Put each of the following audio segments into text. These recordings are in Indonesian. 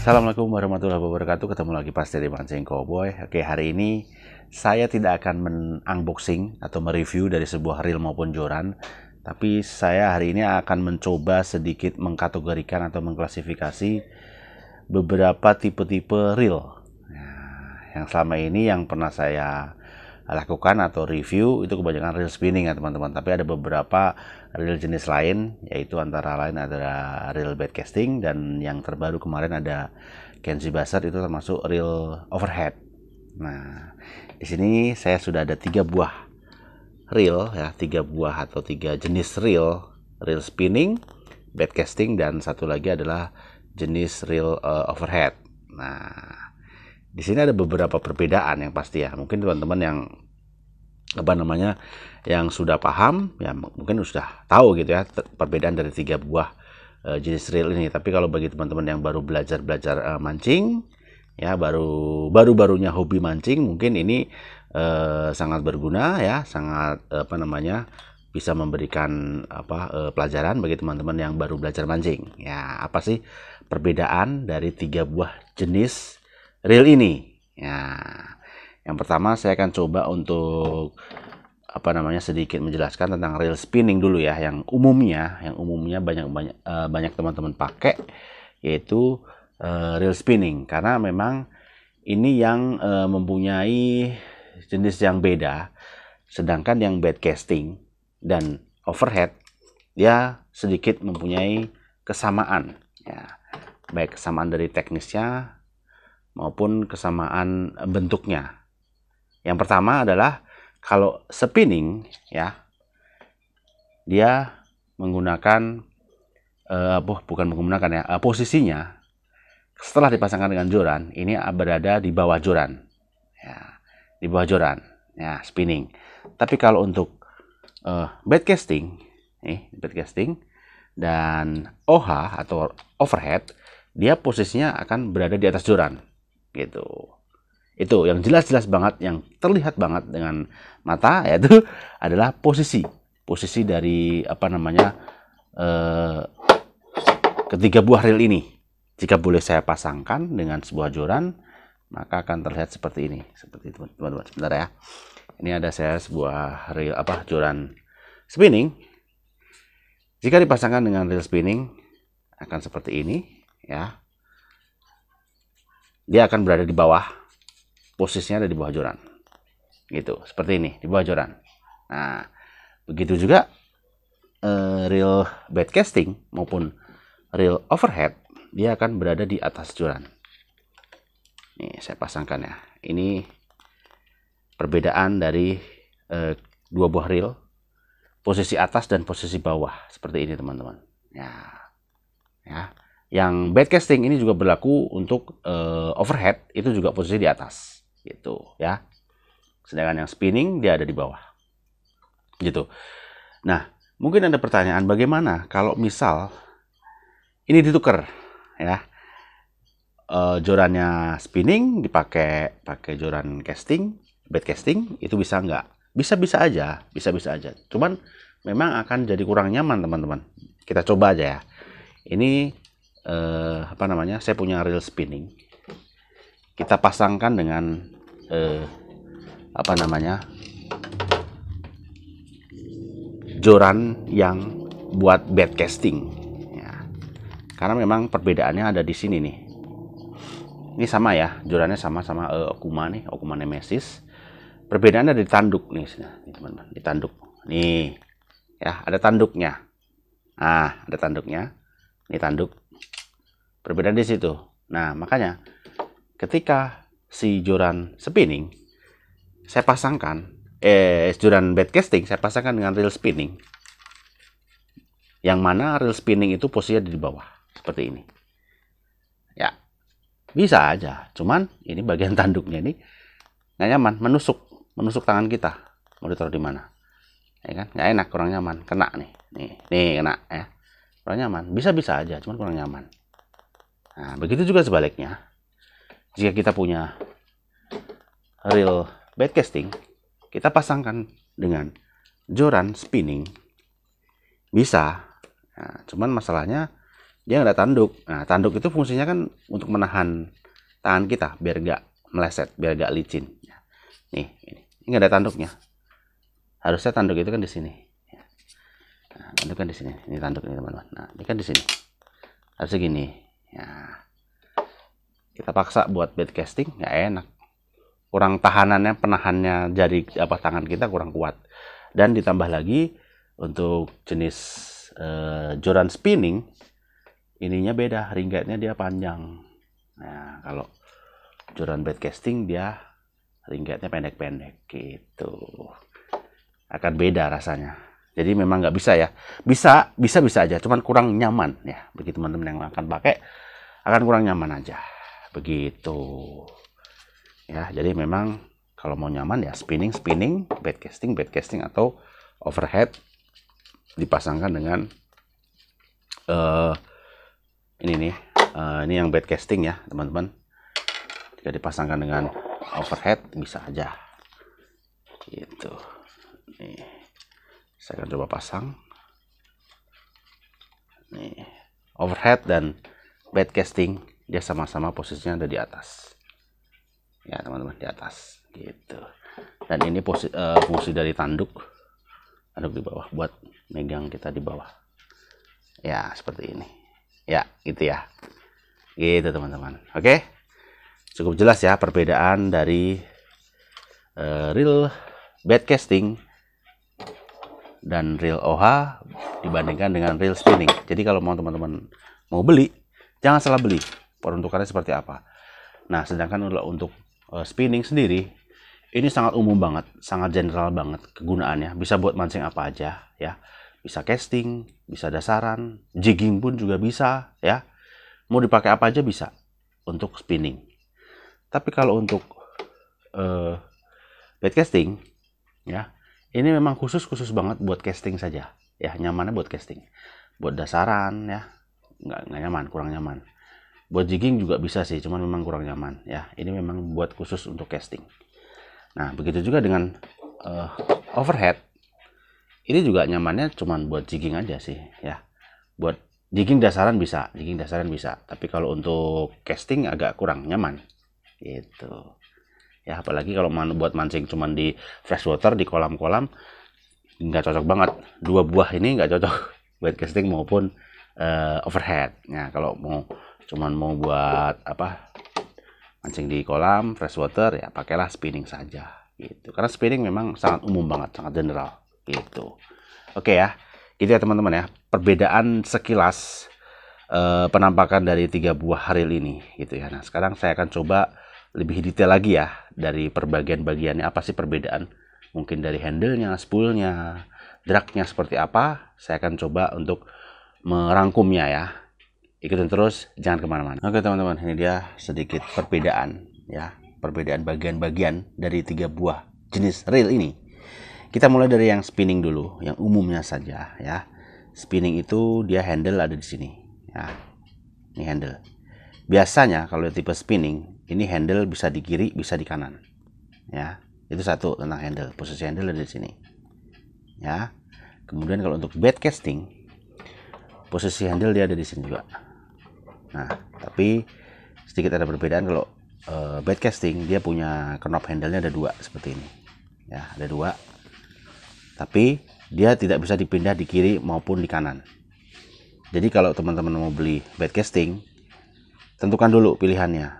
Assalamualaikum warahmatullahi wabarakatuh. Ketemu lagi pas dari Mancing Cowboy. Oke, hari ini saya tidak akan men-unboxing atau mereview dari sebuah reel maupun joran, tapi saya hari ini akan mencoba sedikit mengkategorikan atau mengklasifikasi beberapa tipe-tipe reel. Nah, yang selama ini yang pernah saya lakukan atau review itu kebanyakan reel spinning ya teman-teman, tapi ada beberapa reel jenis lain, yaitu antara lain adalah reel baitcasting, dan yang terbaru kemarin ada Kenzie Buzzard, itu termasuk reel overhead. Nah, di sini saya sudah ada 3 buah reel ya, 3 buah atau 3 jenis reel spinning, baitcasting, dan satu lagi adalah jenis reel overhead. Nah, di sini ada beberapa perbedaan yang pasti ya. Mungkin teman-teman yang yang sudah paham ya mungkin sudah tahu gitu ya perbedaan dari 3 buah jenis reel ini. Tapi kalau bagi teman-teman yang baru belajar mancing ya, barunya hobi mancing, mungkin ini sangat berguna ya, sangat bisa memberikan pelajaran bagi teman-teman yang baru belajar mancing. Ya, apa sih perbedaan dari 3 buah jenis reel ini? Ya, yang pertama saya akan coba untuk sedikit menjelaskan tentang reel spinning dulu ya, yang umumnya banyak teman-teman pakai, yaitu reel spinning, karena memang ini yang mempunyai jenis yang beda. Sedangkan yang baitcasting dan overhead dia sedikit mempunyai kesamaan ya, baik kesamaan dari teknisnya maupun kesamaan bentuknya. Yang pertama adalah kalau spinning ya, dia menggunakan posisinya setelah dipasangkan dengan joran ini berada di bawah joran ya, di bawah joran ya, spinning. Tapi kalau untuk baitcasting dan OH atau overhead, dia posisinya akan berada di atas joran gitu. Itu yang jelas banget, yang terlihat banget dengan mata, yaitu adalah posisi dari ketiga buah reel ini. Jika boleh saya pasangkan dengan sebuah joran, maka akan terlihat seperti ini. Seperti itu teman-teman. Sebentar ya. Ini ada saya sebuah reel joran spinning. Jika dipasangkan dengan reel spinning akan seperti ini ya. Dia akan berada di bawah, posisinya ada di bawah joran gitu, seperti ini, di bawah joran. Nah, begitu juga reel baitcasting maupun reel overhead, dia akan berada di atas joran. Nih saya pasangkan ya. Ini perbedaan dari 2 buah reel, posisi atas dan posisi bawah, seperti ini teman-teman ya. Yang baitcasting ini juga berlaku untuk overhead, itu juga posisi di atas gitu ya. Sedangkan yang spinning dia ada di bawah gitu. Nah, mungkin ada pertanyaan, bagaimana kalau misal ini ditukar ya, jorannya spinning dipakai joran casting, baitcasting, itu bisa nggak? Bisa aja. Cuman memang akan jadi kurang nyaman teman-teman. Kita coba aja ya. Ini saya punya reel spinning. Kita pasangkan dengan joran yang buat baitcasting ya. Karena memang perbedaannya ada di sini nih. Ini sama ya, jorannya sama Okuma nih, Okuma Nemesis. Perbedaannya ada di tanduk nih teman-teman, di tanduk. Nih ya, ada tanduknya. Nah, ada tanduknya. Ini tanduk. Perbedaan di situ. Nah, makanya ketika si joran spinning saya pasangkan, joran baitcasting saya pasangkan dengan reel spinning, yang mana reel spinning itu posisinya di bawah seperti ini. Ya, bisa aja. Cuman ini bagian tanduknya ini nggak nyaman, menusuk tangan kita. Mau ditaruh di mana? Ya kan? Nggak enak, kurang nyaman, kena nih. Nih kena ya. Kurang nyaman. Bisa aja, cuman kurang nyaman. Nah, begitu juga sebaliknya. Jika kita punya reel baitcasting, kita pasangkan dengan joran spinning, bisa. Nah, cuman masalahnya dia nggak ada tanduk. Nah, tanduk itu fungsinya kan untuk menahan tangan kita biar nggak meleset, biar nggak licin. Nih, ini nggak ada tanduknya. Harusnya tanduk itu kan di sini. Nah, tanduk kan di sini. Ini tanduk ini teman-teman. Nah, ini kan di sini. Harusnya gini. Ya. Kita paksa buat bed casting nggak enak. Kurang tahanannya, penahannya jari tangan kita kurang kuat. Dan ditambah lagi untuk jenis joran spinning, ininya beda, ringgetnya dia panjang. Nah, kalau joran bed casting dia ringgetnya pendek-pendek gitu. Akan beda rasanya. Jadi memang nggak bisa ya. Bisa aja, cuman kurang nyaman ya. Bagi teman-teman yang akan pakai akan kurang nyaman aja. Begitu. Ya, jadi memang kalau mau nyaman ya spinning, bed casting atau overhead dipasangkan dengan ini nih, ini yang bed casting ya teman-teman. Jika dipasangkan dengan overhead bisa aja gitu. Nih, saya akan coba pasang. Nih, overhead dan bed casting dia sama-sama posisinya ada di atas ya teman-teman, di atas gitu. Dan ini fungsi dari tanduk di bawah buat megang kita di bawah ya, seperti ini ya, gitu ya, gitu teman-teman. Oke, cukup jelas ya perbedaan dari reel bed casting dan reel OH dibandingkan dengan reel spinning. Jadi kalau mau teman-teman mau beli, jangan salah beli, peruntukannya seperti apa. Nah, sedangkan untuk spinning sendiri ini sangat umum banget, sangat general banget kegunaannya. Bisa buat mancing apa aja ya. Bisa casting, bisa dasaran, jigging pun juga bisa ya. Mau dipakai apa aja bisa untuk spinning. Tapi kalau untuk bed casting ya, ini memang khusus banget buat casting saja ya, nyamannya buat casting. Buat dasaran ya nggak nyaman, kurang nyaman. Buat jigging juga bisa sih, cuman memang kurang nyaman ya. Ini memang buat khusus untuk casting. Nah, begitu juga dengan overhead. Ini juga nyamannya cuman buat jigging aja sih ya. Buat jigging dasaran bisa, tapi kalau untuk casting agak kurang nyaman gitu. Ya, apalagi kalau buat mancing cuman di freshwater, di kolam-kolam, nggak cocok banget. Dua buah ini nggak cocok buat casting maupun overhead. Nah, kalau cuman mau buat mancing di kolam freshwater ya pakailah spinning saja gitu. Karena spinning memang sangat umum banget, sangat general gitu. Oke ya, gitu ya teman-teman ya. Perbedaan sekilas penampakan dari 3 buah reel ini gitu ya. Nah, sekarang saya akan coba lebih detail lagi ya dari perbagian-bagiannya, apa sih perbedaan. Mungkin dari handle-nya, spoolnya, dragnya seperti apa. Saya akan coba untuk merangkumnya ya. Ikutin terus, jangan kemana-mana. Oke teman-teman, ini dia sedikit perbedaan ya, perbedaan bagian-bagian dari 3 buah jenis reel ini. Kita mulai dari yang spinning dulu, yang umumnya saja ya. Spinning itu dia handle ada di sini ya. Ini handle. Biasanya kalau tipe spinning, ini handle bisa di kiri, bisa di kanan ya. Itu satu tentang handle, posisi handle ada di sini ya. Kemudian kalau untuk bed casting, posisi handle dia ada di sini juga. Nah, tapi sedikit ada perbedaan. Kalau bed casting dia punya knob handle-nya ada 2 seperti ini ya, ada 2, tapi dia tidak bisa dipindah di kiri maupun di kanan. Jadi kalau teman-teman mau beli bed casting, tentukan dulu pilihannya,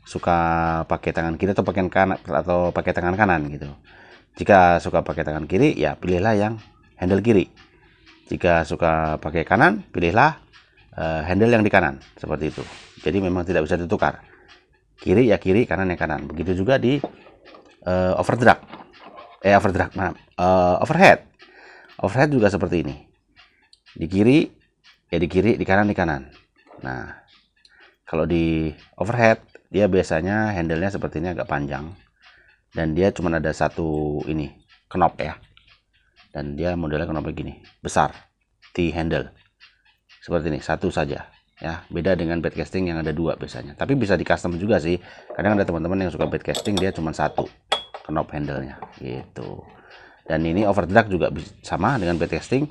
suka pakai tangan kiri atau pakai kanan, atau pakai tangan kanan gitu. Jika suka pakai tangan kiri ya pilihlah yang handle kiri. Jika suka pakai kanan, pilihlah handle yang di kanan, seperti itu. Jadi memang tidak bisa ditukar. Kiri ya kiri, kanan ya kanan. Begitu juga di overhead. Overhead juga seperti ini. Di kiri ya di kiri, di kanan di kanan. Nah, kalau di overhead dia biasanya handle-nya seperti ini, agak panjang. Dan dia cuma ada satu ini, knob ya. Dan dia modelnya knobnya gini, besar, T-handle. Seperti ini, satu saja ya. Beda dengan bed casting yang ada 2 biasanya. Tapi bisa di custom juga sih. Kadang ada teman-teman yang suka bed casting dia cuma satu knob handle-nya gitu. Dan ini overdrag juga sama dengan bed casting,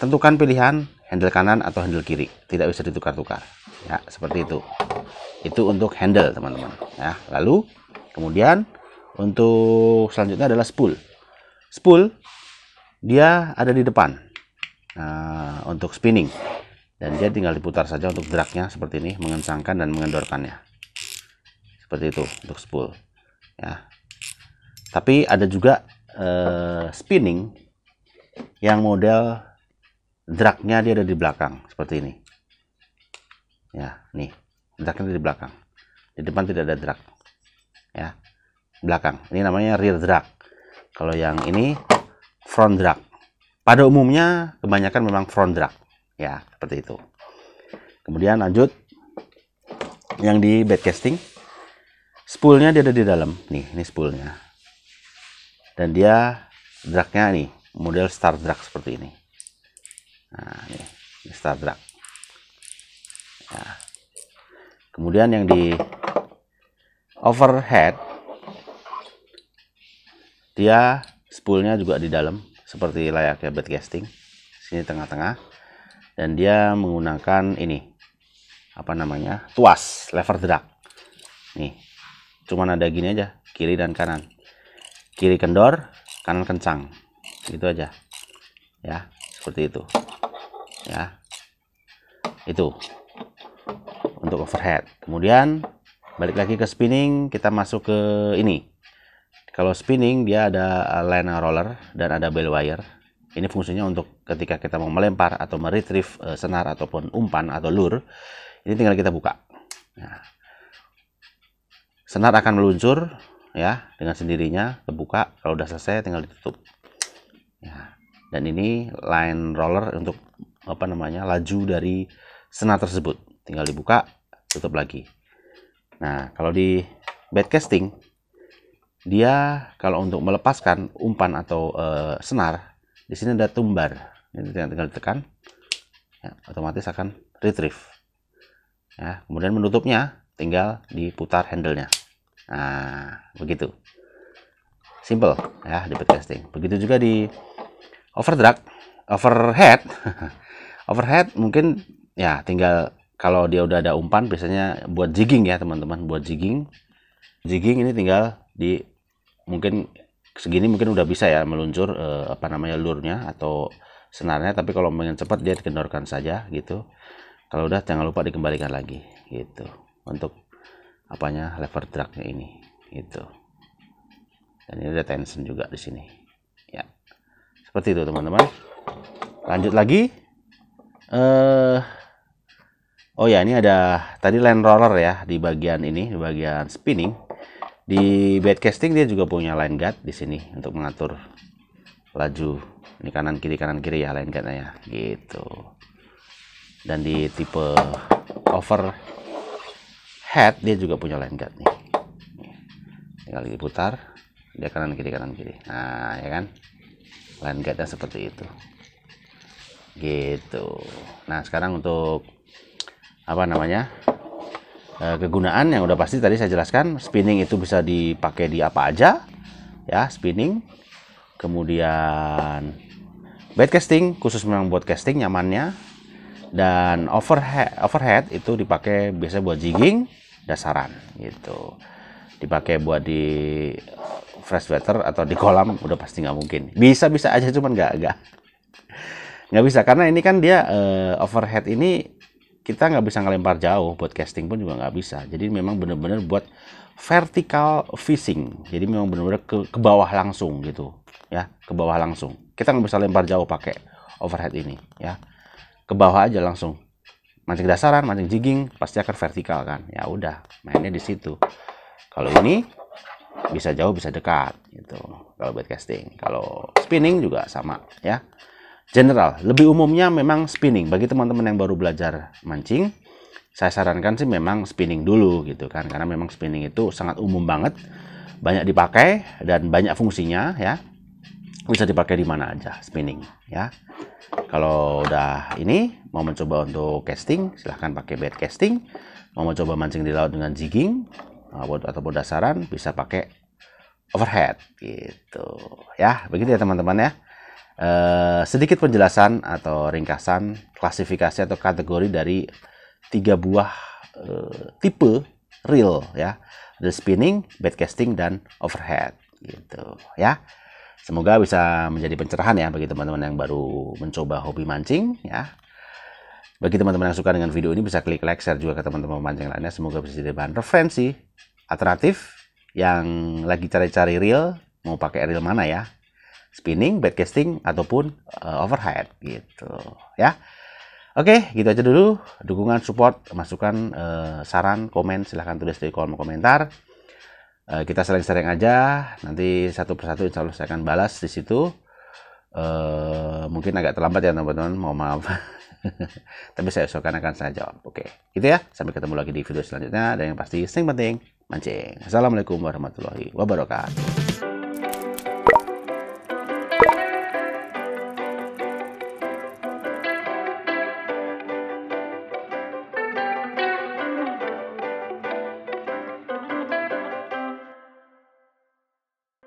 tentukan pilihan handle kanan atau handle kiri, tidak bisa ditukar-tukar ya, seperti itu. Itu untuk handle teman-teman ya. Lalu kemudian untuk selanjutnya adalah spool. Spool dia ada di depan untuk spinning, dan dia tinggal diputar saja untuk dragnya seperti ini, mengencangkan dan mengendorkannya seperti itu untuk spool ya. Tapi ada juga spinning yang model dragnya dia ada di belakang seperti ini ya. Nih, dragnya di belakang, di depan tidak ada drag ya, belakang. Ini namanya rear drag. Kalau yang ini front drag. Pada umumnya kebanyakan memang front drag ya, seperti itu. Kemudian lanjut yang di bed casting, spoolnya dia ada di dalam nih, ini spoolnya, dan dia dragnya nih model star drag seperti ini. Nah, ini star drag ya. Kemudian yang di overhead, dia spoolnya juga di dalam seperti layaknya bed casting, sini tengah-tengah, dan dia menggunakan ini apa namanya, tuas lever drag nih. Cuman ada gini aja, kiri dan kanan, kiri kendor, kanan kencang, gitu aja ya, seperti itu ya. Itu untuk overhead. Kemudian balik lagi ke spinning, kita masuk ke ini. Kalau spinning dia ada line roller dan ada bell wire. Ini fungsinya untuk ketika kita mau melempar atau meretrieve senar ataupun umpan atau lure, ini tinggal kita buka nah, senar akan meluncur ya dengan sendirinya, terbuka. Kalau udah selesai tinggal ditutup ya. Dan ini line roller untuk apa namanya, laju dari senar tersebut, tinggal dibuka, tutup lagi. Nah, kalau di bed casting, dia kalau untuk melepaskan umpan atau senar, di sini ada tumbar, ini tinggal ditekan ya, otomatis akan retrieve ya. Kemudian menutupnya tinggal diputar handle-nya. Nah, begitu simple ya di bed casting. Begitu juga di overhead. Overhead mungkin ya tinggal kalau dia udah ada umpan, biasanya buat jigging ya teman-teman, buat jigging ini tinggal di mungkin segini mungkin udah bisa ya meluncur apa namanya, lure-nya atau senarnya. Tapi kalau pengen cepat dia dikendorkan saja gitu. Kalau udah jangan lupa dikembalikan lagi gitu untuk apanya, lever drag-nya ini gitu. Dan ini ada tension juga di sini ya, seperti itu teman-teman. Lanjut lagi. Oh ya, ini ada tadi line roller ya di bagian ini, di bagian spinning. Di bed casting dia juga punya line guard di sini untuk mengatur laju. Ini kanan kiri ya line guardnya ya, gitu. Dan di tipe overhead dia juga punya line guard nih. Tinggal diputar, dia kanan kiri. Nah, ya kan? Line guardnya seperti itu. Gitu. Nah, sekarang untuk apa namanya, kegunaan yang udah pasti tadi saya jelaskan. Spinning itu bisa dipakai di apa aja ya, spinning. Kemudian bed casting khusus memang buat casting nyamannya. Dan overhead itu dipakai biasanya buat jigging, dasaran gitu. Dipakai buat di freshwater atau di kolam udah pasti nggak mungkin. Bisa aja, cuman nggak bisa, karena ini kan dia overhead ini kita nggak bisa ngelempar jauh, buat casting pun juga nggak bisa. Jadi memang benar-benar buat vertical fishing, jadi memang benar-benar ke bawah langsung gitu ya, ke bawah langsung. Kita nggak bisa lempar jauh pakai overhead ini ya, ke bawah aja langsung. Mancing dasaran, mancing jigging pasti akan vertikal kan, ya udah mainnya di situ. Kalau ini bisa jauh bisa dekat gitu kalau bed casting. Kalau spinning juga sama ya. General, lebih umumnya memang spinning. Bagi teman-teman yang baru belajar mancing, saya sarankan sih memang spinning dulu gitu kan, karena memang spinning itu sangat umum banget, banyak dipakai dan banyak fungsinya ya. Bisa dipakai di mana aja spinning ya. Kalau udah ini mau mencoba untuk casting, silahkan pakai bed casting. Mau mencoba mancing di laut dengan jigging ataupun dasaran, bisa pakai overhead gitu ya. Begitu ya teman-teman ya. sedikit penjelasan atau ringkasan klasifikasi atau kategori dari 3 buah tipe reel ya. Ada spinning, bed casting, dan overhead gitu ya. Semoga bisa menjadi pencerahan ya bagi teman-teman yang baru mencoba hobi mancing ya. Bagi teman-teman yang suka dengan video ini bisa klik like, share juga ke teman-teman pemancing lainnya. Semoga bisa jadi bahan referensi alternatif yang lagi cari-cari reel, mau pakai reel mana ya. Spinning, bed casting, ataupun overhead gitu ya. Oke, gitu aja dulu. Dukungan, support, masukan, saran, komen, silahkan tulis di kolom komentar. Kita sering-sering aja. Nanti satu persatu insya Allah saya akan balas di situ. Mungkin agak terlambat ya teman-teman, mohon maaf. Tapi saya usahakan akan saya jawab. Oke, gitu ya. Sampai ketemu lagi di video selanjutnya. Dan yang pasti, yang penting, mancing. Assalamualaikum warahmatullahi wabarakatuh.